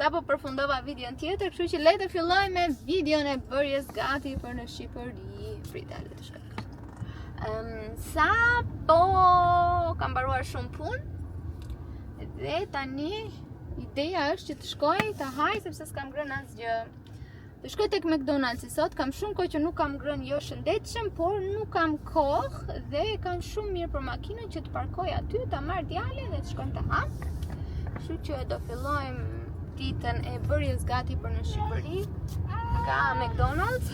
Sapo përfundova videon tjetër, kështu që le të filloj me videon e bërjes gati për në Shqipëri. Prita, le të shkoj. Sapo kam mbaruar shumë punë dhe tani ideja është që të shkoj të haj sepse s'kam ngrënë asgjë. Të shkoj tek McDonald's sot, kam shumë kohë që nuk kam ngrënë jo shëndetshëm, por nuk kam kohë dhe kam shumë mirë për makinën që të parkoj aty, ta marr djalin dhe të shkojmë të ham. Kështu që do fillojmë ditën e bërjes gati për në Shqipëri nga McDonald's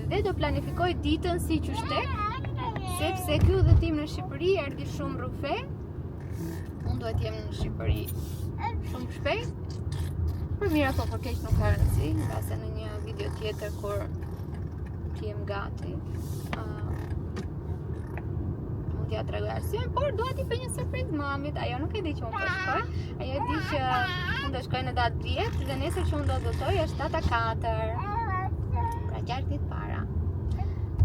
dhe do planifikoj ditën si qyshtek, sepse ky udhëtim në Shqipëri erdhi shumë rrufe. Unë duhet jem në Shqipëri shumë shpejt. Për mirë apo për keq nuk ka rëndësi, mbase në një video tjetër kur të jem gati. Mund t'ja tregoj arsyen, por dua t'i bëj një surprizë mamit. Ajo nuk e di që unë po shkoj. Ajo e di që unë do shkoj në datë 10 dhe nesër që unë do votoj është data 4. Pra 6 ditë para.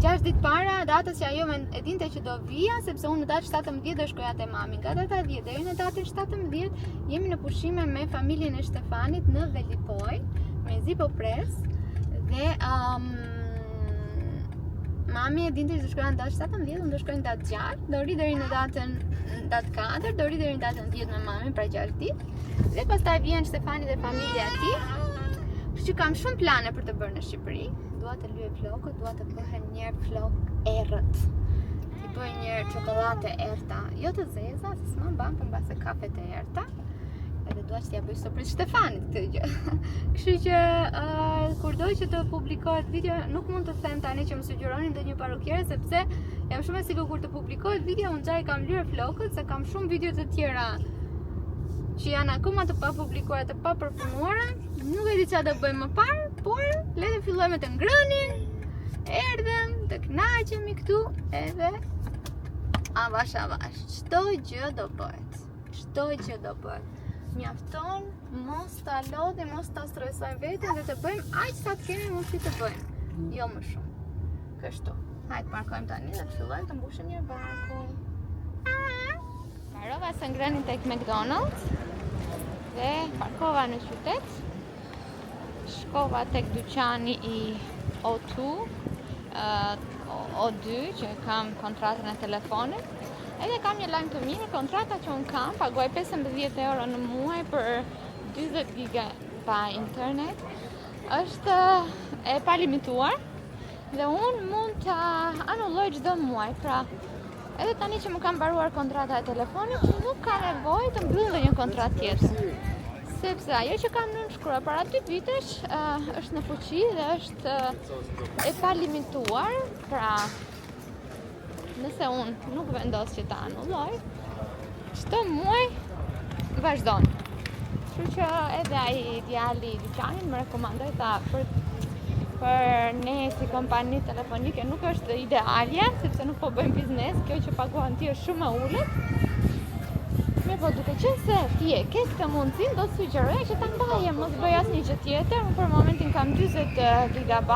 6 ditë para datës që ajo e dinte që do vija, sepse unë në datë 17 do shkoja te mami. Nga data 10 deri në datën 17 jemi në pushime me familjen e Shtefanit në Velipoj, me zi po pres. Dhe mami e dinte që do shkoja në datë 17, unë do shkoj në datë 6, do ri deri në datë 4, do ri deri në datën 10 me mami, pra 6 ditë. Dhe pastaj vjen Shtefani dhe familja e tij. Kështu që kam shumë plane për të bërë në Shqipëri. Dua të lyej flokët, dua të bëhen një flok errët. Ti bëj një çokoladë errta, jo të zeza, se s'më mban për mbase kafet e errta. Edhe dua që t'ja bëj surprizë Shtefanit këtë gjë. Kështu që kurdo që të publikohet video, nuk mund të them tani që më sugjeroni ndonjë parukere, sepse jam shumë e sigurt kur të publikohet video, unë gjaj kam lyer flokët, se kam shumë video të tjera që janë akoma të papublikuara, të papërpunuara. Nuk e di çfarë do bëjmë më parë, por le të fillojmë të ngrënin, erdhëm, të kënaqemi këtu edhe avash. Çdo gjë do bëhet. Çdo gjë do bëhet. Mjafton mos ta lodhim, mos ta stresojmë veten dhe të bëjmë aq sa të kemi mundësi të bëjmë. Jo më shumë. Kështu. Hajde parkojmë tani dhe të fillojmë të mbushim një barku. Mbarova së ngrënin tek McDonald's dhe parkova në qytet. Shkova tek dyqani i O2, O2 që kam kontratën e telefonit. Edhe kam një lajm të mirë, kontrata që unë kam, paguaj 15 euro në muaj për 40 giga pa internet, është e palimituar dhe unë mund të anulloj çdo muaj. Pra, edhe tani që më kam mbaruar kontrata e telefonit, nuk ka nevojë të mbyll ndonjë kontratë tjetër. Sepse ajo që kam nënshkruar para 2 vitesh është në fuqi dhe është e palimituar, pra nëse unë nuk vendos që ta anulloj, çdo muaj vazhdon. Kështu që edhe ai djali i dyqanit më rekomandoi ta për ne si kompani telefonike nuk është idealja, sepse nuk po bëjmë biznes, kjo që paguan ti është shumë e ulët. Mirë po, duke qenë se ti e ke këtë mundësinë, do të sugjeroja që ta ndaje, mos bëj asnjë gjë tjetër. Unë për momentin kam 40 GB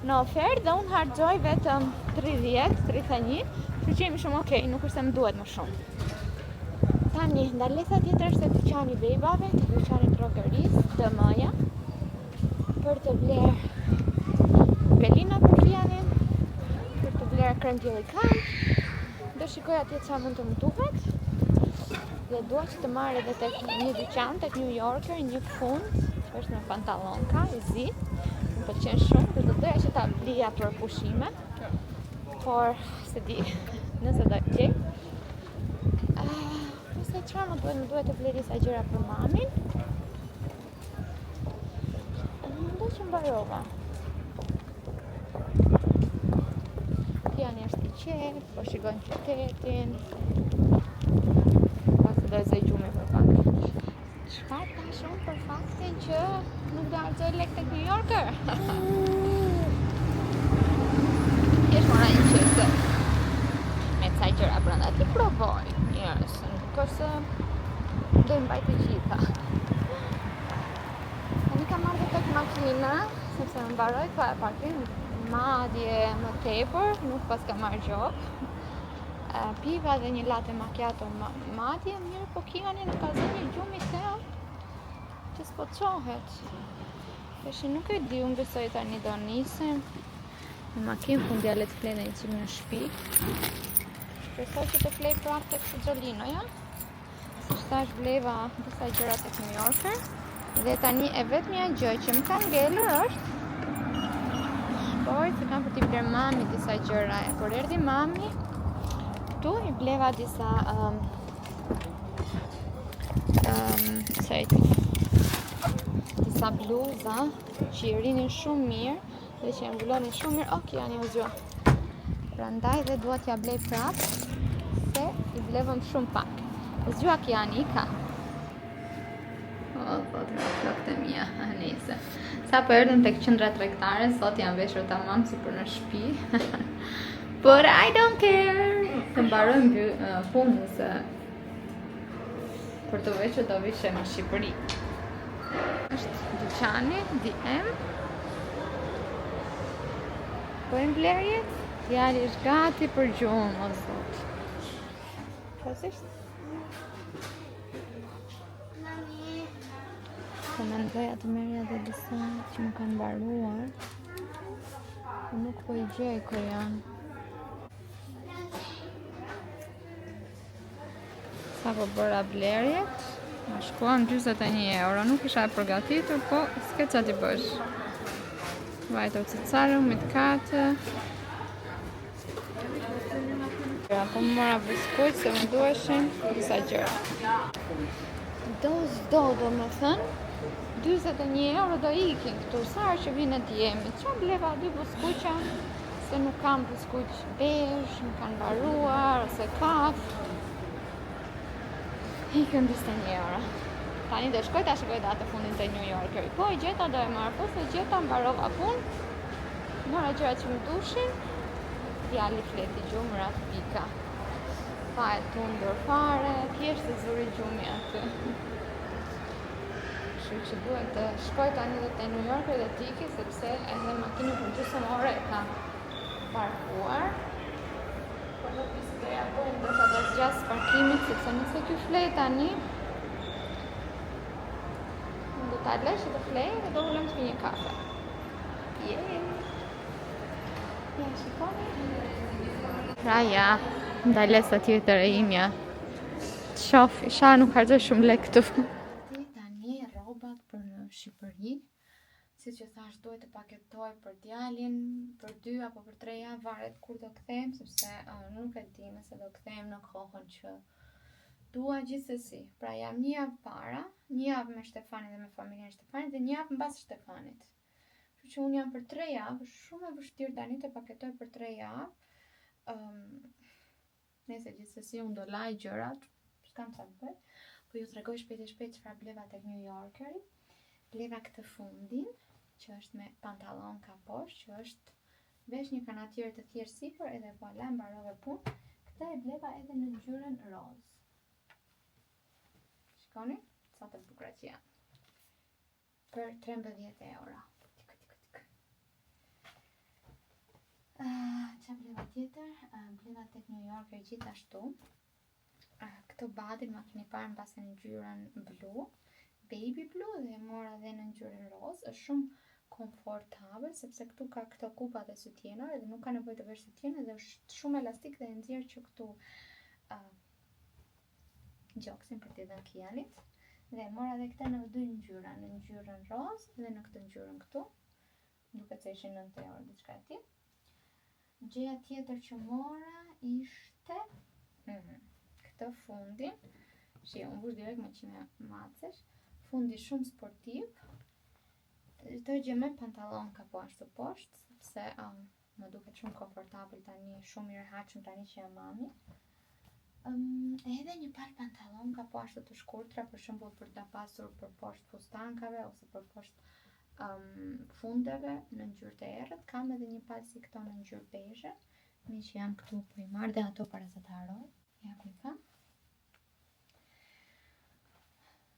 në ofertë dhe unë harxoj vetëm 31, kështu që jemi shumë okay, nuk është se më duhet më shumë. Tani, ndalesa tjetër është te dyqani i bebave, te dyqani i drogerisë, DM-ja, për të bler pelina për Krianin, për të bler krem pjellikan. Do shikoj atje çfarë mund të më duhet. Dhe dua që të marr edhe tek një dyqan, tek New Yorker, një fund, që është në pantallonka, i zi. Më pëlqen shumë, dhe do doja që ta blija për pushime. Por, se di, nëse do gjej. Nëse çfarë më duhet të bler disa gjëra për mamin. Mendoj që mbarova. Tiani është i qetë, po shikojnë qytetin. Do e zëj gjume për pak. Çfarë tash unë për faktin që nuk do harxoj lek tek New Yorker? Jesh mora një qëse me kësaj gjëra brenda, ti provoj. Njërës, nuk është se do i mbaj të gjitha. Tani kam marrë tek makina, sepse më mbaroj ka e parkim madje më tepër, nuk pas ka marrë gjop. Piva dhe një latte macchiato madje, mirë po Kiani nuk ka zënë një gjumi se që s'po qohet. Tash nuk e di, unë besoj tani do nisim në makinë fundjale të flej në një qimë në shtëpi. Shpresoj që të flej prapë tek Xolino, ja? Si thash, bleva disa gjëra tek New Yorker. Dhe tani e vetmja gjë që më ka ngelur është shkoj se kam për t'i bler mami disa gjëra. Kur erdhi mami, tu i bleva disa disa bluza që i rinin shumë mirë dhe që i mbullonin shumë mirë. Ok, janë u zgjua. Prandaj dhe dua t'ja blej prapë se i blevëm shumë pak. Zgjua Kiani, i ka. Po të flokët e mia, nese. Sa po erdhëm tek qendra tregtare, sot janë veshur tamam si për në shtëpi. But I don't care. Të mbarojmë punën se për të veçur do vishem në Shqipëri. Është dyqani, DM. Po e mblerjet, djali është gati për gjumë, o zot. Pasisht? Po mendoja të merja dhe disa që më kanë mbaruar. Nuk po i gjej kër janë. Sa po bëra blerjet, ma shkuan 41 euro. Nuk isha e përgatitur, po s'ke qa t'i bësh. Vajto cicarëm, mitkate. Po më mora biskujt se më dueshin disa gjëra. Do më thënë, 41 euro do ikin këtu, sa që vinë e djemi. Qa bleva 2 biskuqa, se nuk kam biskuq bezh, më kanë mbaruar, ose kaf. Ikën 21 euro. Tani do shkoj ta shkoj datë fundin të New Yorker. Po i gjeta do e marrë, po se gjeta mbarova punë. Mora gjëra që më dushin. Djali fleti gjumërat pika. Pa e tundur fare, thjesht e zuri gjumi aty. Kështu që duhet të shkoj tani dhe te New Yorker dhe tiki, sepse edhe makinën për gjysmë ore e ka parkuar. Po nuk pisi të ja bojmë, do të do zgjas parkimit, sepse nëse kjo flej tani, do ta lesh të flej dhe do ulem të pi një kafe. Jej! Ja, shikoni? Pra ja, ndalesa tjetër e imja. Qof, isha nuk harxoj shumë lek këtu. Tani rrobat për në Shqipëri. Si që thash, duhet të paketoj për djalin, për 2 apo për 3 javë, varet kur do kthehem, sepse nuk e di nëse do kthehem në kohën që dua. Gjithsesi. Pra jam 1 javë para, 1 javë me Shtefanin dhe me familjen e Shtefanit dhe 1 javë mbas Shtefanit. Kështu që unë jam për 3 javë, shumë e vështirë tani të paketoj për 3 javë. Nëse gjithsesi unë do laj gjërat, s'kam sa të bëj, po ju tregoj shpejt çfarë bleva tek New Yorkeri. Bleva këtë fundin, që është me pantallon ka poshtë, që është vesh një kanatiere të thjeshtë sipër edhe voila mbarove punë. Këtë e bleva edhe në ngjyrën roz. Shikoni sa të bukura që janë. Për 13 euro. Qa bleva tjetër? Bleva tek New Yorker gjithashtu. Këto badin ma keni parë mbase në ngjyrën blu, baby blue, dhe mora dhe në ngjyrën roz. Është shumë komfortabël sepse këtu ka këto kupa dhe sutjena edhe nuk ka nevojë të vesh sutjenë dhe është shumë elastik dhe e nxjerr që këtu gjoksin për t'i dhënë Kianit. Dhe mora dhe këta në 2 ngjyra, në ngjyrën roz dhe në këtë ngjyrën këtu. Duket se ishin 9 euro diçka e tillë. Gjëja tjetër që mora ishte këtë fundin, që unë mbush direkt me qime macesh, fundi shumë sportiv, të gjë me pantallon ka po ashtu poshtë, sepse më duket shumë komfortabël tani, shumë i rehatshëm tani që jam mami. Edhe një palë pantallon ka po ashtu të shkurtra, për shembull për ta pasur për poshtë fustankave ose për poshtë fundeve në ngjyrë të errët. Kam edhe një palë si këto në ngjyrë bezhe, me që janë këtu, po i marr dhe ato para se të haroj. Ja ku i kam.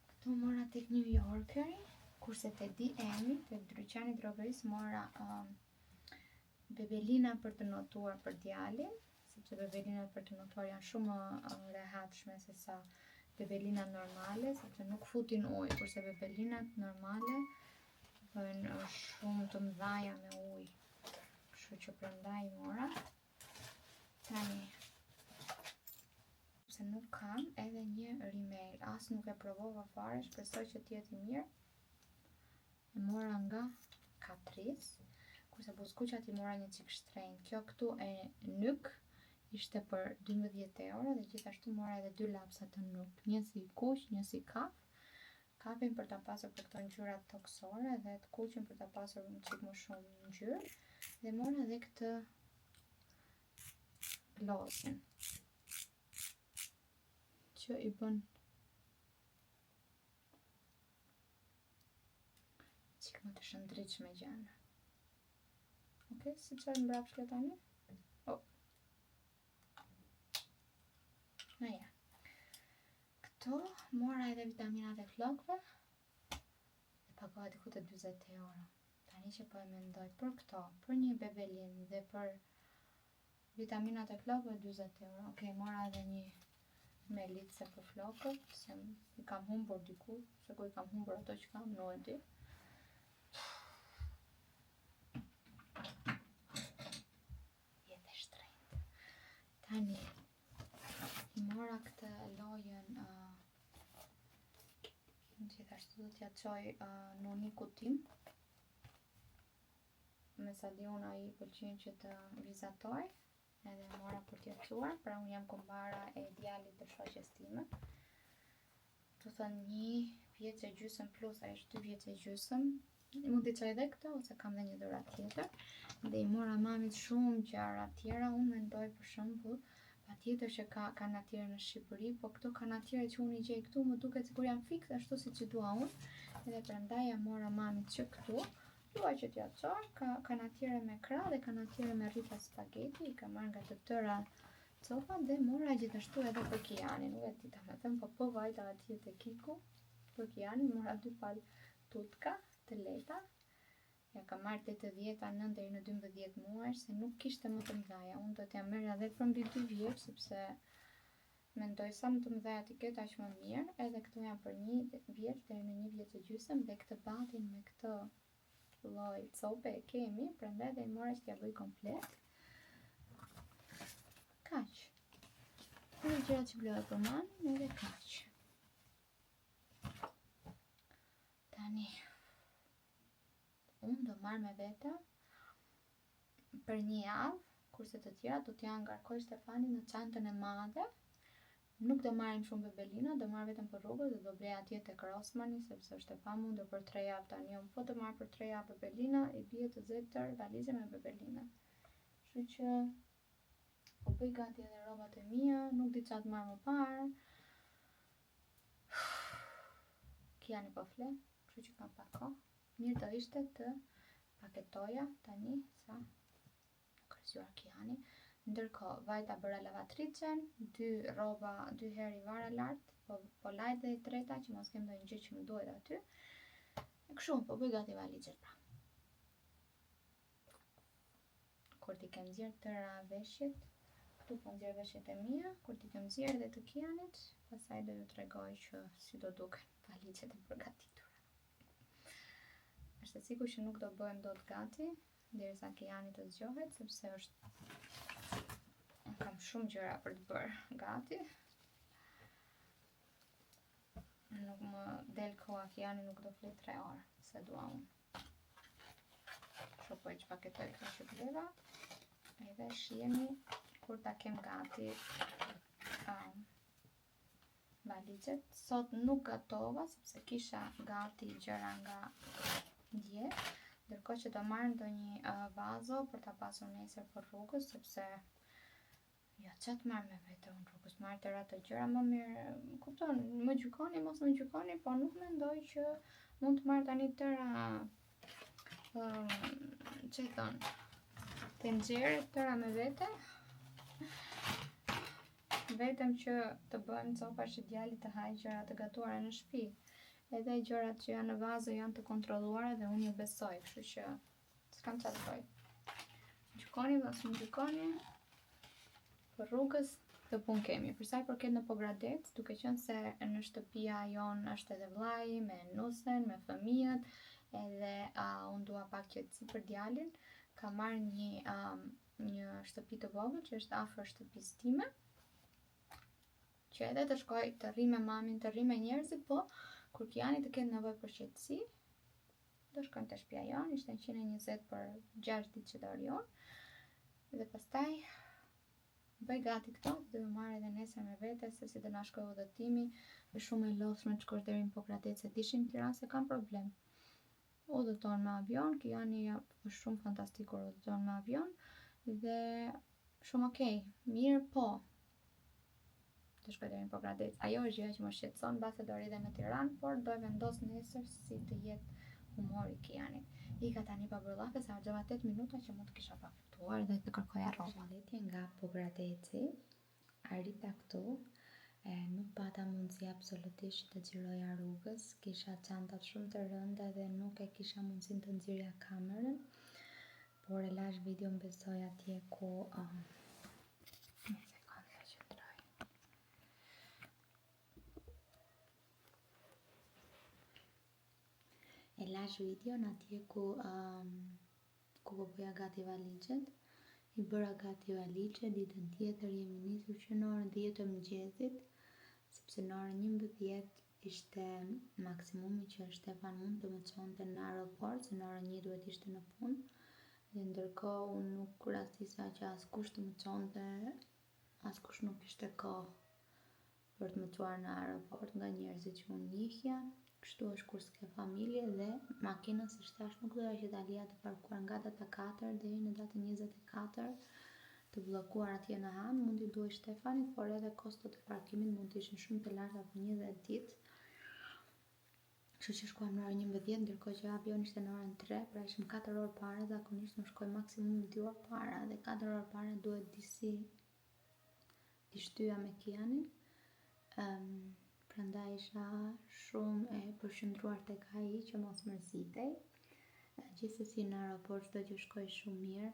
Këtu mora tek New Yorkeri, kurse te DM-i, te dyqani drogeris mora bebelina për të notuar për djalin, sepse bebelinat për të notuar janë shumë rehatshme se sa bebelinat normale, sepse nuk futin ujë, kurse bebelinat normale bëjnë shumë të mëdhaja me ujë. Kështu që prandaj mora. Tani, se nuk kam edhe një rimel, as nuk e provova fare, shpresoj që t'jeti mirë. E mora nga Catrice, kurse buzkuqat i mora një çik shtrenjtë. Kjo këtu e nyk ishte për 12 euro dhe gjithashtu mora edhe 2 lapsa të nyk, një si kuq, një si kaf. Kafin për ta pasur për këto ngjyrat toksore dhe të kuqin për ta pasur një çik më shumë ngjyrë. Dhe mora edhe këtë glosin që i bën çik më të shëndritshme gjana. Okej, si çfarë mbrapsht tani? Oh. Na ja. Këto mora edhe vitaminat e flokëve dhe pagoja diku te 40 euro. Tani që po e mendoj për këto, për një bebelin dhe për vitaminat e flokëve 40 euro. Okej, mora edhe një melice për flokët, se i kam humbur diku, se ku i kam humbur ato që kam, nuk e di. Jetë e shtrenjtë. Tani, i mora këtë lojën, gjithashtu do t'ja çoj nonikut tim. Me sa di unë ai pëlqen që të vizatoj, edhe mora për t'ja çuar, pra unë jam kombara e djalit të shoqes time. Do thënë 1 vjeç e gjysmë plus, ai është 2 vjeç e gjysmë. Mund t'i çoj edhe këtë, ose kam dhe një dhuratë tjetër. Dhe i mora mamit shumë gjëra tjera, unë mendoj për shembull, patjetër që ka kanatiere në Shqipëri, po këto kanatiere që unë i gjej këtu më duket sikur janë fiks ashtu siç i dua unë. Edhe prandaj ja mora mamit që këtu. Dua që t'ja çoj, ka kanatiere me krah dhe kanatiere me rrita spaghetti, i kam marrë nga të tëra copa dhe mora gjithashtu edhe për Kianin. Nuk e di ta më them, po vajta atje te Kiku. Për Kianin mora 2 palë tutka të lehta. Ja kam marrë 80, 9 deri në 12 muajsh, se nuk kishte më të mëdhaja. Unë do t'ja merr edhe për mbi 2 vjeç, sepse mendoj sa më të mëdhaja t'i ketë aq më mirë. Edhe këto janë për 1 vjeç deri në 1 vjeç e gjysmë dhe këtë batin me këtë lloj cope e kemi, prandaj dhe i mora që t'ja bëj komplet. Kaq. Këto gjërat që bleva për mamin edhe kaq. Tani, unë do marrë me vete për 1 javë, kurse të tjera do t'ja ngarkoj Stefanin në çantën e madhe. Nuk do marrim shumë bebelina, do marr vetëm për rrugës dhe do blej atje tek Rossmani, sepse është e pamundur për 3 javë tani. Unë po të marr për 3 javë bebelina, i bie të zetër valize me bebelina. Kështu që po bëj gati edhe rrobat e mia, nuk di çfarë të marr më parë. Kiani po fle, kështu që kam pak kohë. Mirë do ishte të paketoja tani sa ka zgjuar Kiani. Ndërkohë, vajta bëra lavatricen, 2 rroba, 2 herë i vara lart, po lajt dhe i treta që mos kem ndonjë gjë që më duhet aty. E kështu, po bëj gati valizet pra. Kur t'i kem nxjerr tëra veshjet, këtu po nxjerr veshjet e mia, kur t'i kem nxjerr edhe të Kianit, pastaj do ju tregoj që si do duken valizet e përgatitura. Është e sigurt që nuk do bëhem dot gati derisa Kiani të zgjohet, sepse kam shumë gjëra për të bërë gati. Nuk më del koha, Kiani nuk do flet 3 orë, se dua unë. Kështu po e paketoj këto që bleva, edhe shiheni kur ta kem gati valizet. Sot nuk gatova, sepse kisha gati gjëra nga dje, ndërkohë që do marr ndonjë vazo për ta pasur nesër për rrugës, sepse ja çat marr me vete unë rrugës, marr tëra të gjëra më mirë, kupton, më gjykoni, mos më gjykoni, po nuk mendoj që mund të marr tani tëra që i thon, të nxjerr tëra me vete, vetëm që të bëjmë copa që djali të hajë gjëra të gatuara në shtëpi. Edhe gjërat që janë në vazo janë të kontrolluara dhe unë ju besoj, kështu që s'kam çfarë të bëj. Gjykoni, mos më gjykoni. Për rrugës këtë punë kemi. Për sa i përket në Pogradec, duke qenë se në shtëpia jonë është edhe vllai me nusen, me fëmijët, edhe unë dua pak qetësi për djalin, kam marrë një shtëpi të vogël që është afër shtëpisë time, që edhe të shkoj të rri me mamin, të rri me njerëzit, po kur Kiani të ketë nevojë për qetësi, do shkojmë te shtëpia jonë, ishte 120 për 6 ditë që do rrijon. Dhe pastaj bëj gati këto, do më marr edhe nesër me vete, se si do na shkoj udhëtimi, është shumë e lodhshme të shkosh deri në Pogradec, se dishin në Tiranë se kam problem. Udhëton me avion, Kiani është shumë fantastik kur udhëton me avion, dhe shumë okej, mirë, po të shkoj deri në Pogradec. Ajo është gjëja që më shqetëson, mbase do rri edhe në Tiranë, por do e vendos nesër si të jetë humori Kianit. Ika tani pa burllafe, se harxova 8 minuta që mund të kisha paftuar dhe të kërkoja rroba. Përshëndetje nga Pogradeci, arrita këtu, nuk pata mundësi absolutisht të xhiroja rrugës, kisha çantat shumë të rënda dhe nuk e kisha mundësin të nxirja kamerën, por e lash video më besoj atje ku e lash video në atje ku po bëja gati valixhet, i bëra gati valixhet, ditën tjetër jemi nisur që në orën 10 të mëngjesit, sepse në orën 11 ishte maksimumi që Shtefan mund të më çonte në aeroport, se në orën 1 duhet ishte në punë, dhe ndërkohë unë nuk rastisa që askush të më çonte, askush nuk ishte kohë për të më çuar në aeroport nga njerëzit që unë njihja. Kështu është kur s'ke familje, dhe makinën, si thash, nuk doja që ta lija të parkuar nga data 4 deri në datën 24 të bllokuar atje në Han, mund t'i duaj Shtefanit, por edhe kostot e parkimit mund të ishin shumë të larta për 20 ditë. Kështu që shkuam në orën 11, ndërkohë që avioni ishte në orën 3, pra ishim 4 orë para, zakonisht më shkoj maksimum 2 orë para, dhe 4 orë para duhet disi t'i shtyja me Kianin. Prandaj isha shumë e përqendruar tek ai që mos mërzitej. Gjithsesi në aeroport çdo gjë shkoi shumë mirë.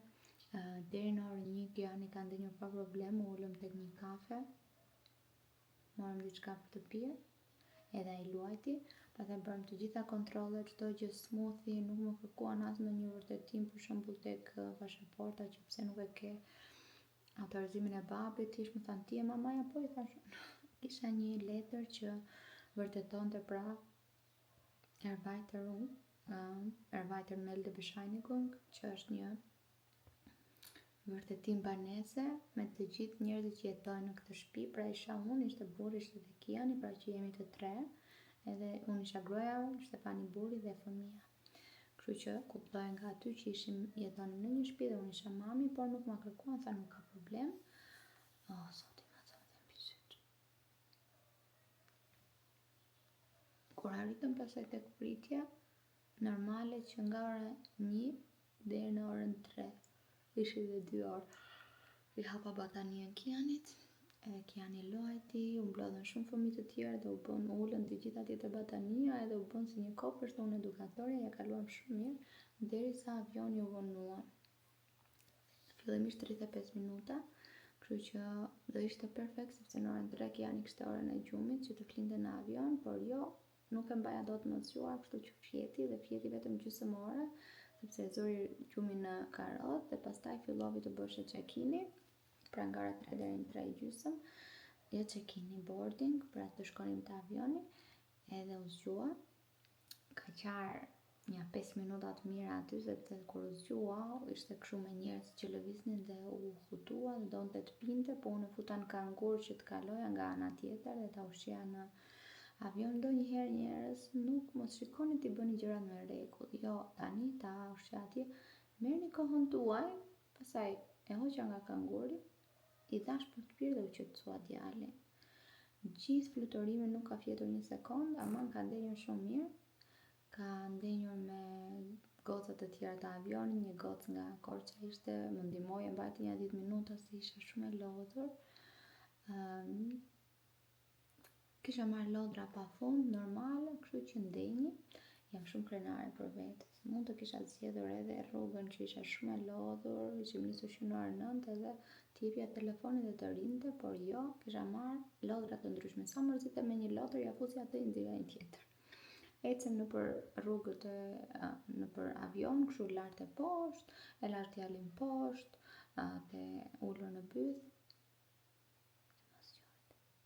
Deri në orën 1 Kiani ka ndenjur pa problem, u ulëm tek një kafe, morëm diçka për të pirë, edhe ai luajti, pastaj bërëm të gjitha kontrollet, çdo gjë smoothi, nuk më kërkuan as ndonjë vërtetim, për shembull tek pasaporta, që pse nuk e ke autorizimin e babit, thjesht më thanë ti e mamaja, po i thash. Kisha një letër që vërtetonte pra Erweitermeldbescheinigung, që është një vërtetim banese me të gjithë njerëzit që jetojnë në këtë shtëpi, pra isha unë, ishte burri, ishte dhe Kiani, pra që jemi të tre, edhe unë isha gruaja, Shtefani burri dhe fëmia. Kështu që kuptoj nga aty që jetonin në një shtëpi dhe unë isha mami, por nuk ma kërkuan, tha nuk ka problem. Kur arritëm pasaj tek pritja, normale që nga ora 1 deri në orën 3, ishi dhe 2 orë. I hapa batanien Kianit, edhe Kiani luajti, u mblodhen shumë fëmijë të tjerë dhe u ulën të gjitha tjetër batania, edhe u bën si një kopësht, unë edukatore, ja kaluam shumë mirë, derisa avioni u vonua. Fillimisht 35 minuta, kështu që do ishte perfekt, sepse në orën 3 Kiani kishte orën e gjumit që të flinte në avion, por jo, nuk e mbaja dot më zgjuar, kështu që fjeti vetëm gjysmë ore, sepse e zori gjumin në karrot, dhe pastaj fillovi të bëhej check-in-i, pra nga ora 3 deri në 3:30, jo check-in-i, boarding, pra të shkonim te avioni, edhe u zgjua. Ka qarë një 5 minuta të mira aty, sepse kur u zgjua, ishte kështu me njerëz që lëviznin dhe u hutua dhe donte të pinte, po unë futa në kangur që të kaloja nga ana tjetër dhe ta ushqeja në avion. Ndonjëherë njerëz nuk mos shikoni t'i bëni gjërat me rregull. Jo, tani ta ushqja atje, merrni kohën tuaj, pastaj e hoqja nga kanguri, i dhash për të pirë dhe u qetësua djalin. Gjithë fluturimi nuk ka fjetur një sekond, ama ka ndenjur shumë mirë. Ka ndenjur me gocat të tjera të avionit, një gocë nga Korça ishte, më ndihmoi, e mbajti një 10 minuta se isha shumë e lodhur. Kisha marrë lodra pa fund, normale, kështu që ndenji, jam shumë krenare për vetes. Mund të kisha zgjedhur edhe rrugën që isha shumë e lodhur, ishim nisur që në orën 9, edhe t'jepja telefonin dhe të rinte, por jo, kisha marrë lodra të ndryshme. Sa mërzite me një lodër, ja fusi atë i nxirja një tjetër. Ecëm në për rrugët në për avion, kështu lart e poshtë, e lart djalin poshtë, dhe ullur në byth.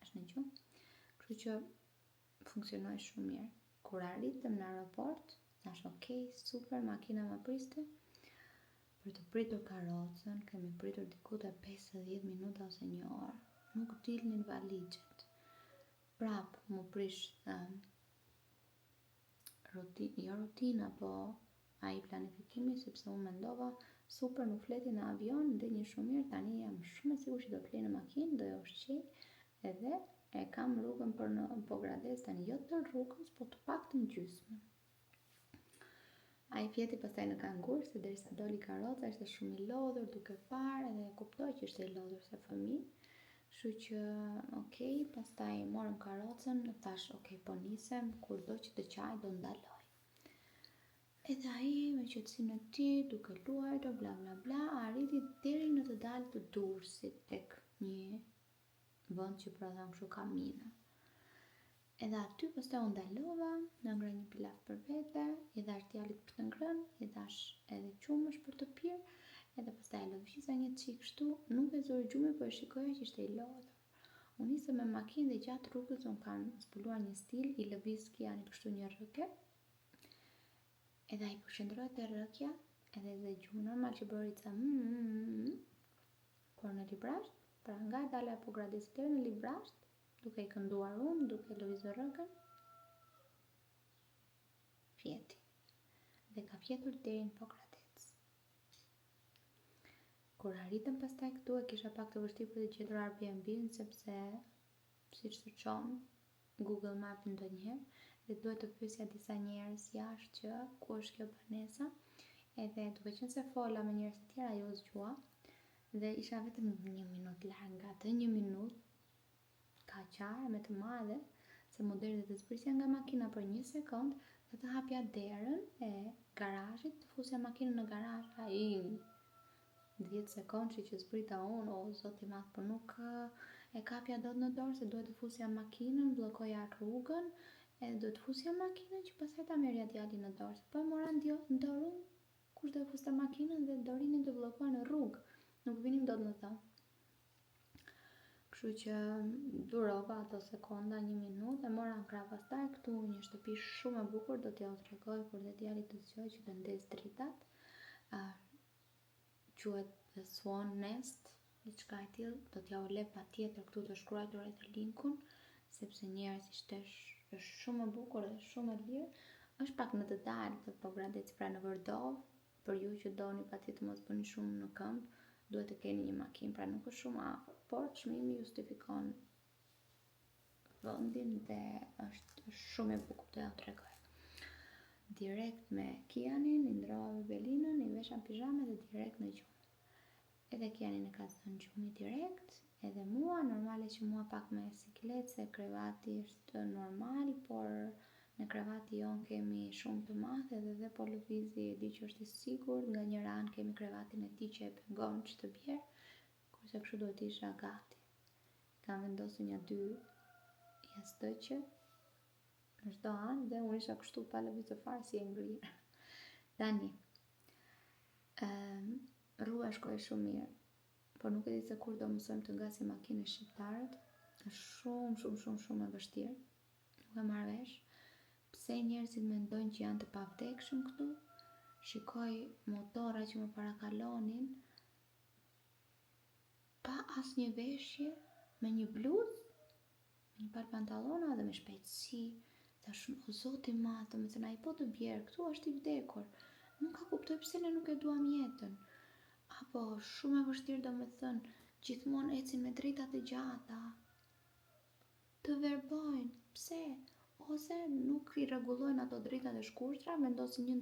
Është në gjumë. Kështu që funksionoi shumë mirë. Kur arritëm në aeroport, thash okej, super, makina më priste. Për të pritur karrocën, kemi pritur diku te 50 minuta ose një orë. Nuk dilnin valixhet. Prap mu prish rutina, po ai planifikimi, sepse unë mendova super, nuk fleti në avion, ndenjë shumë mirë, tani jam shumë e sigurt që do flej në makinë, do e ushqej, edhe e kam rrugën për në Pogradec, tani jo të rrugës, po të paktën gjysmën. Ai fjeti pastaj në kangur, se derisa doli karroca ishte shumë i lodhur, duke parë, edhe e kuptoj që ishte i lodhur se fëmijë. Kështu që, okej, pastaj morëm karrocën, thash, okej, po nisem, kurdo që të qaj do ndaloj. Edhe ai me qetësinë e tij, duke luajtur, bla bla bla, arriti deri në të dalë të Durrësit tek një vend që prodhon kështu kamina. Edhe aty pastaj u ndalova, na ngra një pilaf për vete, i dhash djalit për të ngrënë, i dhash edhe qumësh për të pirë, edhe pastaj e lëviza një çik kështu, nuk e zuri gjumi, po e shikoja që ishte i lodhur. Unë nisem me makinë dhe gjatë rrugës unë kam zbuluar një stil, i lëviz Kianit kështu një rrëke, edhe ai përqendrohet te rrëkja, edhe dhe gjumë normal që bërica por në Librasht, pra nga e dala e Pogradecit deri në Librasht, duke i kënduar unë, duke lëvizur rrëkën, fjeti. Dhe ka fjetur deri në Pogradec. Kur arritëm pastaj këtu, e kisha pak të vështirë për të gjetur Airbnb-n, sepse siç të çon Google Maps ndonjëherë, dhe duhet të pyesja disa njerëz jashtë që ku është kjo banesa, edhe duke qenë se fola me njerëz të tjerë, ajo u zgjua, dhe isha vetëm 1 minutë larg nga atë. 1 minutë ka qarë me të madhe, se mu deri dhe të zbrisja nga makina për 1 sekond, dhe të hapja derën e garazhit, të fusja makinën në garazh, ai 10 sekond që zbrita unë, o zoti madh, por nuk e kapja dot në dorë, se duhet të fusja makinën, bllokoja rrugën, edhe duhet të fusja makinën që pastaj ta merrja djalin në dorë. Se po e mora në dorë unë, kush do e fuste makinën dhe do rinin të bllokuar në rrugë, nuk vinim dot në dhomë. Kështu që durova ato sekonda, 1 minutë, e mora në krah pastaj këtu një shtëpi shumë e bukur, do t'ja u tregoj kur dhe djalit të zgjoj që të ndes dritat. Quhet The Swan Nest, diçka e tillë, do t'ja u lë patjetër këtu të shkruar edhe linkun, sepse njerëzisht është shumë e bukur dhe shumë e lirë. Është pak në të dalë të Pogradec, pra në Vërdov, për ju që doni patjetër mos bëni shumë në këmbë, duhet të keni një makinë, pra nuk është shumë afër, por çmimi justifikon vendin dhe është shumë e bukur, do ja tregoj. Direkt me Kianin, i ndrova me Belinën, i vesha pijame dhe direkt në gjumë. Edhe Kianin e ka thënë gjumi direkt, edhe mua, normale që mua pak me siklet, se krevati është normal, por në krevati jon kemi shumë të madh, edhe po lëvizi e di që është i sigurt, nga njëra anë kemi krevatin e tij që e pengon që të bjerë, kurse kështu duhet isha gati. Kam vendosur një 2 jastëqe në çdo anë dhe unë isha kështu pa lëvizur fare si e ngrirë. Tani, rruga shkoi shumë mirë, por nuk e di se kur do mësojmë të ngasim makinën shqiptarët. Është shumë e vështirë. Nuk e marr vesh pse njerëzit mendojnë që janë të pavdekshëm këtu. Shikoj motora që më parakalonin pa asnjë veshje, me një bluzë, me një par pantallona dhe me shpejtësi. Thash, o zoti madh, domethënë ai po të bjerë, këtu është i vdekur. Nuk ka kuptoj pse ne nuk e duam jetën. Apo shumë e vështirë, domethënë, gjithmonë ecin me drita të gjata. Të verbojnë, pse? Ose nuk i rregullojnë ato dritat e shkurtra, vendosin një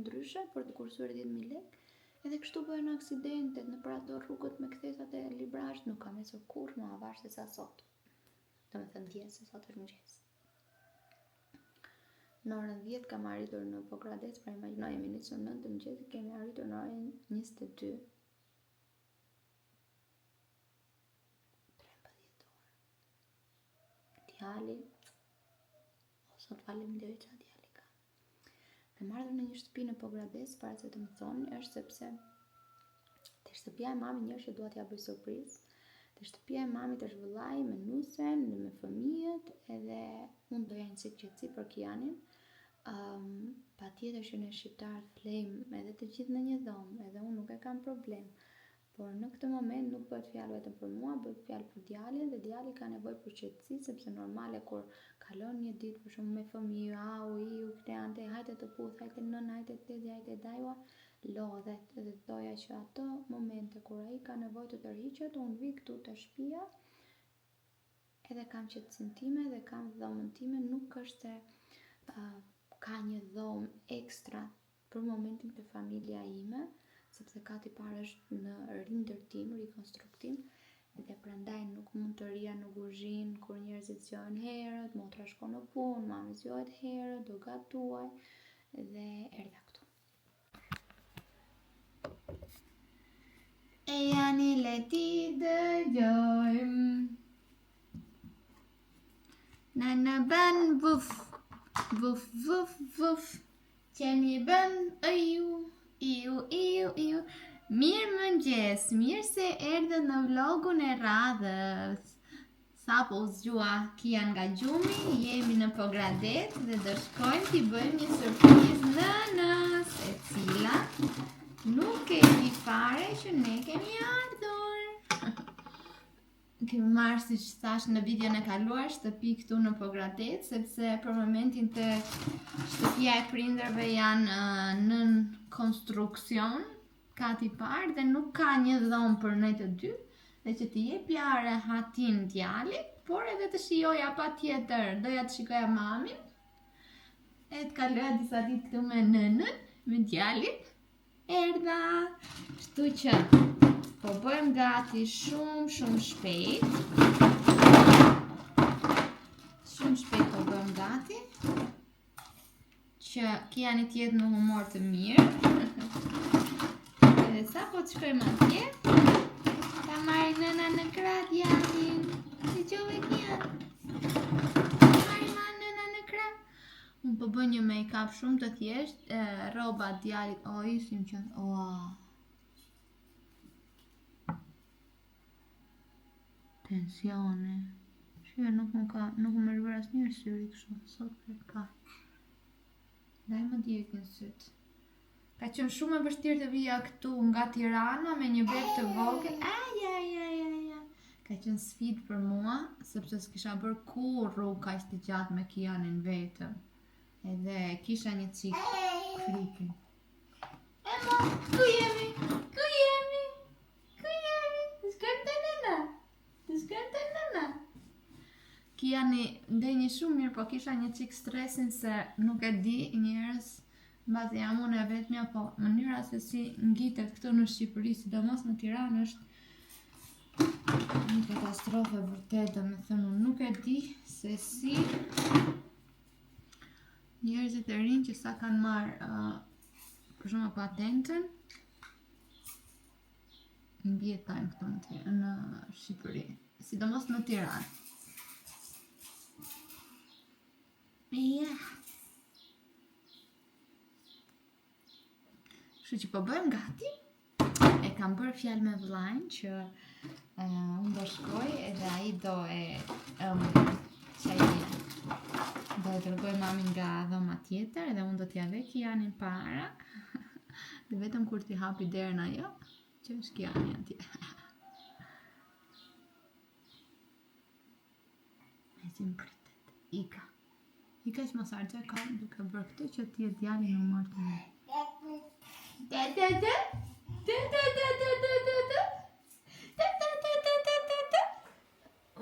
ndryshe për të kursyer 10.000 lekë, edhe kështu bëhen aksidentet nëpër ato rrugët me kthesat e Librasht. Nuk kam esur kurrë më avash se sa sot. Domethënë dje se sot është mëngjes. Në orën 10 kam arritur në Pogradec, pra imagjino jemi nisur 9 të mëngjesit, kemi arritur në orën 22. djali, sot faleminderit që djali ka. Kam ardhur në një shtëpi në Pogradec, para se të më thoni, është sepse te shtëpia e mamit njërë që dua t'ja bëj surprizë. Te shtëpia e mamit është vëllai me nusen dhe me fëmijët, edhe unë doja një çik qetësi për Kianin. Patjetër që ne shqiptarët flejmë edhe të gjithë në një dhomë, edhe unë nuk e kam problem. Por në këtë moment nuk bëhet fjalë vetëm për mua, bëhet fjalë për djalin, dhe djali ka nevojë për qetësi, sepse normale kur kalon një ditë për shembull me fëmijë, au, iu, ante, hajde të puth, hajde nën, hajde tezi, hajde dajua, lodhet, dhe doja që ato momente kur ai ka nevojë të tërhiqet, unë vi këtu te shtëpia, edhe kam qetësinë time dhe kam dhomën time, nuk është se ka një dhomë ekstra për momentin të familja ime, sepse kati parë është në rindërtim, rikonstruktim, dhe prandaj nuk mund të rija në kuzhinë kur njerëzit zgjohen herët, motra shkon në punë, mami zgjohet herët, do gatuaj, dhe erdha këtu. E janë le ti dëgjojmë, në bën vuf, vuf, vuf, vuf, qeni bën iu. Mirë mëngjes, mirë se erdhët në vlogun e radhës. Sapo u zgjua Kian nga gjumi, jemi në Pogradec dhe do shkojmë t'i bëjmë një surprizë nënës, e cila nuk e di fare që ne kemi ardhur. Kemi marrë, si që thash në videon e kaluar, shtëpi këtu në Pogradec, sepse për momentin të shtëpia e prindërve janë në konstruksion, kati parë, dhe nuk ka një dhomë për ne të dy, dhe që t'i jepja rehatin djalit, por edhe të shijoja patjetër, doja të shikoja mamin, e të kaloja disa ditë këtu me nënën, me djalit, erdha, shtu që po bëjmë gati shumë shpejt. Shumë shpejt po bëjmë gati, që Kiani t'jetë në humor të mirë. Edhe sa po të shkojmë atje, ta marrë nëna në krah djalin. Si qove Kian? Ta marrë nëna në krah. Unë po bëj një make-up shumë të thjesht, roba djalit, isim që... Tensione. Shqe, nuk më rrër asnjëherë syri kështu, sot për ka. Daj më djekin syt. Ka qenë shumë e vështirë të vija këtu nga Tirana me një beb të vogël. Ka qenë sfidë për mua, sepse s'kisha bërë kur rrugë kaq të gjatë me Kianin vetëm. Edhe kisha një cik frikë. Ema, ku jemi? Të shkëm të nëna. Kiani ndenjë shumë mirë, po kisha një cik stresin se nuk e di njerëz, mbasi jam unë e vetmja, po mënyra se si ngitet këtu në Shqipëri, sidomos në Tiranë, është një katastrofë vërtet, domethënë unë nuk e di se si njerëzit e rinj që sa kanë marrë për shembull patentën mbjetajnë këtu në Shqipëri, sidomos në Tiranë. Kështu që po bëjmë gati. E kam bërë fjalë me vllajën që unë do shkoj edhe ai do do e dërgoj mamin nga dhoma tjetër, edhe unë do t'ja vë Kianin para. Dhe vetëm kur t'i hapi derën ajo, që është Kiani atje. E si më pritet. Ika që mos argjoj kam duke bërë këtë që ti e djali në umar të më.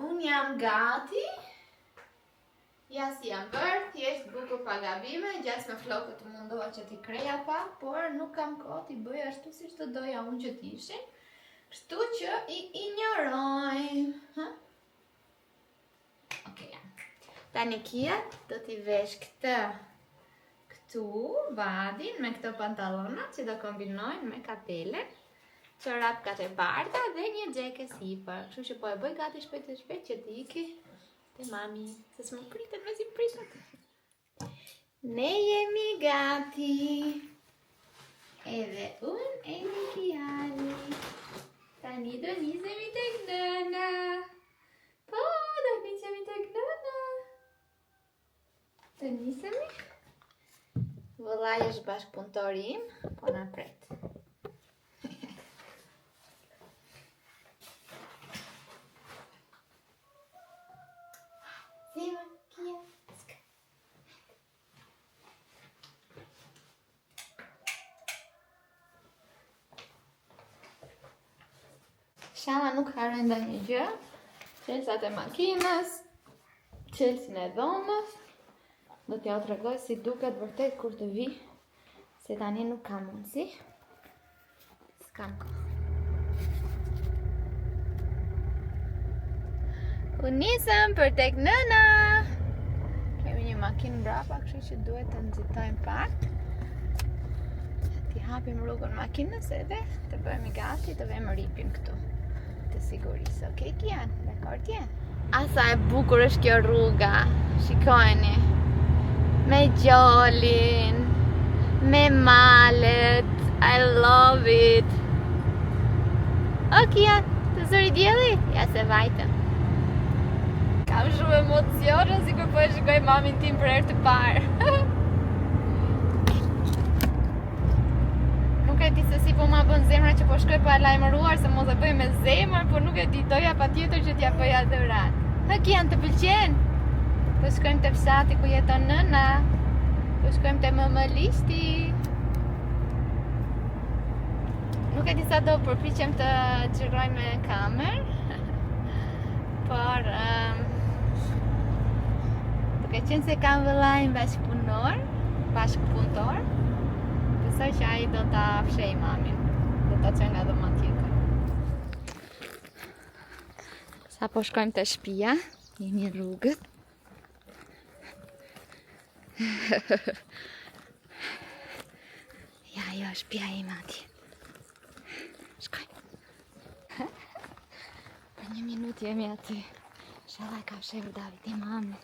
Unë jam gati. Ja si jam bërë, thjesht bukur pa gabime, gjatë me flokët të mundoha që t'i kreja pak, por nuk kam kohë t'i bëj ashtu si që doja unë që t'ishin, kështu që i injoroj. Tani Kia do t'i vesh këtu vadin me këto pantalonat që do kombinojnë me kapelen, çorapkat e bardha dhe një xheke sipër. Kështu që po e bëj gati shpejt që t'i iki Te mami, se s'më pritet, me si pritet. Ne jemi gati. Edhe unë e një Kiani. Tani do nisemi tek nëna. Po, do nisemi tek nëna. Do nisemi. Vëllai është bashkëpunëtori im, po na pret. Zima, Kia, ska. Shama nuk harron ndonjë gjë. Çelësat e makinës, çelësin e dhomës. Do t'ja u tregoj si duket vërtet kur të vi, se tani nuk kam mundësi. S'kam kohë. U nisëm për tek nëna. Kemi një makinë mbrapa, kështu që duhet të nxitojmë pak. Ti hapim rrugën makinës edhe të bëhemi gati të vëmë ripin këtu. Të sigurisë, okay, Kian? Dakord je? Asa e bukur është kjo rruga. Shikojeni. Me gjallin, me malet. I love it. O, Kian, të zëri dielli? Ja se vajtëm. Kam shumë emocione, sikur po e shikoj mamin tim për herë të parë. Nuk e di se si po ma bën zemra që po shkoj pa e lajmëruar se mos e bëj me zemër, po nuk e di, doja patjetër që t'ja bëja dhurat. Ha, Kian, të pëlqen? Po shkojmë te fshati ku jeton nëna. Po shkojmë te mëmëlishti. Nuk e di sa do përpiqem të xhiroj me kamerë. Por duke qenë se kam vëllain bashkëpunëtor, besoj që ai do ta fshej mamin, do ta çojë nga dhoma tjetër. Sa po shkojmë te shtëpia, jemi në rrugë. Ja, jo, shtëpia ime atje. Shkojmë. Për 1 minutë jemi aty. Inshallah ka fshehur Davidi mamin.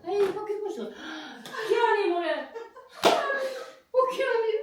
Hej, vad kul så. Kiani more. Och Kiani.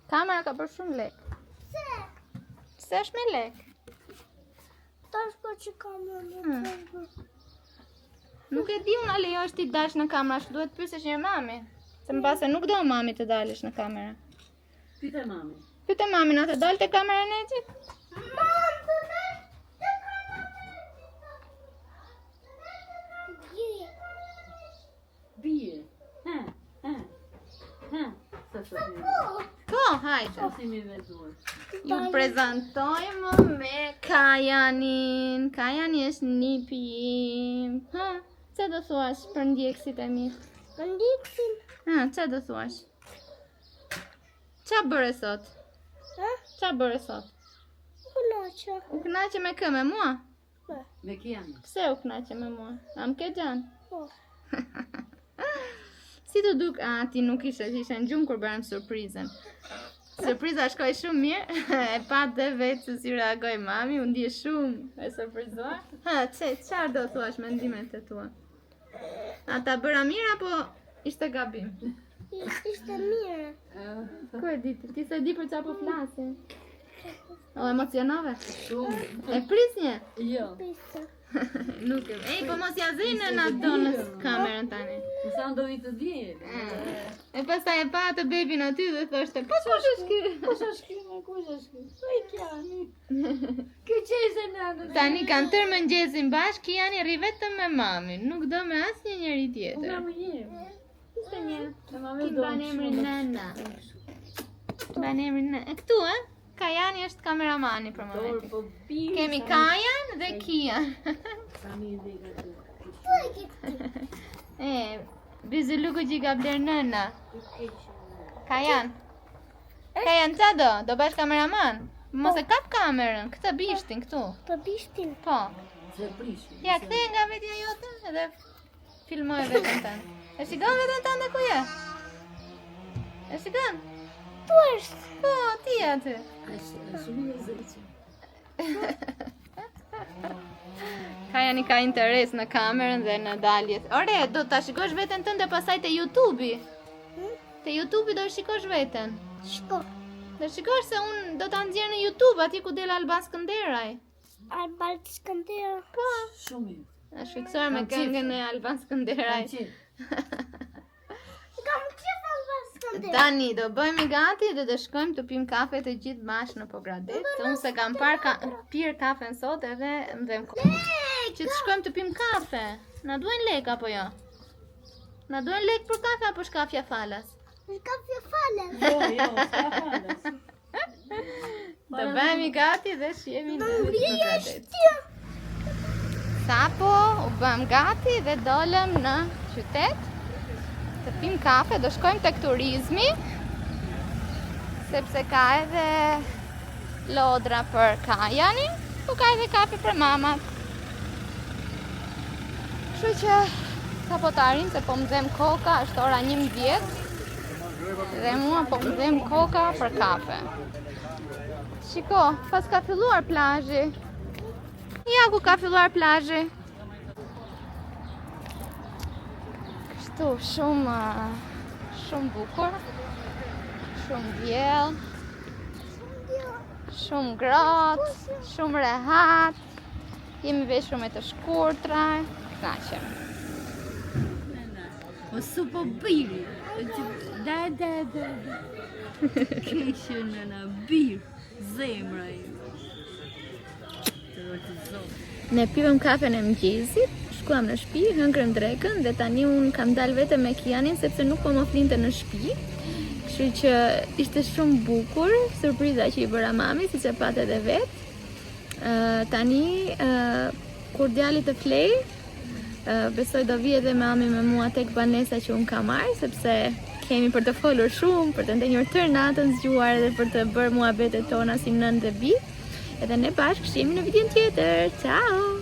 Kamera ka bërë shumë lek. Se është me lek? Tash po që kamerën e Facebook. Nuk e di unë a lejosh ti dalësh në kamera, që duhet pyesesh një mami. Se mbase nuk do mami të dalësh në kamera. Pyte mami. Pyete mamin, a të dalë te kamera e Nexit? Bie. Ha. Sa të një. Po, hajde. Sa si mi vezur. Ju prezantojmë me Kajanin. Kajani është nipi im. Ha, që do thuash për ndjekësit e mi? Për ndiksin. Ha, që do thuash? Qa bëre sot? Ha? Qa bëre sot? Kënaqe. U knaqe me kë, me mua? Me Kiani. Pse u knaqe me mua? Am ke gjan? Po. Si të duk, ti nuk ishe në gjumë kur bërëm surprizën. Surpriza shkoj shumë mirë, e pa dhe vetë se si reagoj mami, unë ndje shumë e surprizuar. Qarë do thuash mendimet e tua? A ta bëra mirë apo ishte gabim? Ishte mirë. Ku e ditë? Ti se di për qa po flasin? O emocionove? Shumë. E prisnje? Jo. Pisa. Nuk e. Ej, po mos ja zinë në ato në kamerën tani. Më sa ndovi të dje. E pastaj e pa atë bebin aty dhe thoshte, po kush është ky? Kush është ky? Kush është ky? Ai Kiani. Ky qeshë në. Tani kanë tërë mëngjesin bashkë, Kiani rri vetëm me mamin, nuk do me asnjë njeri tjetër. Nga më jemi. Ishte një. Të mami Kim do. ban emrin Nana. Ban emrin Nana. Këtu, Kajani është kameramani për momentin. Po pi. Kemi Kajan dhe Kian. Tani dhe gatu. Tu e kitë. Bizuluku që ka bler nëna. Kajan. Kajan, qa do? Do bash kameraman? Mos e kap kamerën, këtë bishtin këtu. Po bishtin. Po. Se prishi. Ja, kthej nga vetja jote edhe filmoj vetën tënë. E shikon vetën tënë dhe ku je? E shikon? Tu është. Po, ti aty. Shumë e zëqë. Kajani ka interes në kamerën dhe në daljet. Ore, do ta shikosh veten tënde pasaj te YouTube-i. Te YouTube-i do shikosh veten. Shko. Do shikosh se unë do ta nxjerr në YouTube aty ku del Alban Skënderaj. Albal Skëndera. Po, Shumë e. është fiksuar me këngën e Alban Skënderaj. Kam qef Albal Skëndera. Tani do bëjmë gati dhe do shkojmë të pim kafe të gjithë bashkë në Pogradet. Se unë se kam pirë kafen sot edhe më dhem kohë. Që të shkojmë të pim kafe. Na duhen lek apo jo? Na duhen lek për kafe apo shkafja falas? Shkafja falas. Jo, s'ka falas. Do bëhemi gati dhe shihemi në Pogradet. Sapo u bëm gati dhe dolëm në qytet të pim kafe, do shkojmë tek turizmi sepse ka edhe lodra për Kajanin, ku ka edhe kafe për mamat. Kështu që sapo të arrim se po më dhem koka, është ora 11 dhe mua po më dhem koka për kafe. Shiko, pas ka filluar plazhi. Ja ku ka filluar plazhi. Kështu, shumë bukur, shumë diell, shumë ngrohtë, shumë rehat. Jemi veshur me të shkurtra, kënaqem. O supo biri. Da. Kishë në birë. Zemra ju. Të rotizon. Ne pivëm kafen e mëngjesit, shkuam në shtëpi, hëngrëm drekën dhe tani unë kam dalë vetëm me Kianin sepse nuk po më flinte në shtëpi. Kështu që ishte shumë bukur, surpriza që i bëra mami, siç e patë edhe vet. Tani kur djali të flej, besoj do vi edhe mami me mua tek banesa që unë kam marrë, sepse kemi për të folur shumë, për të ndenjur tërë natën zgjuar edhe për të bërë muhabetet tona si nën dhe bi. Edhe ne bashkë shihemi në videon tjetër. Ciao!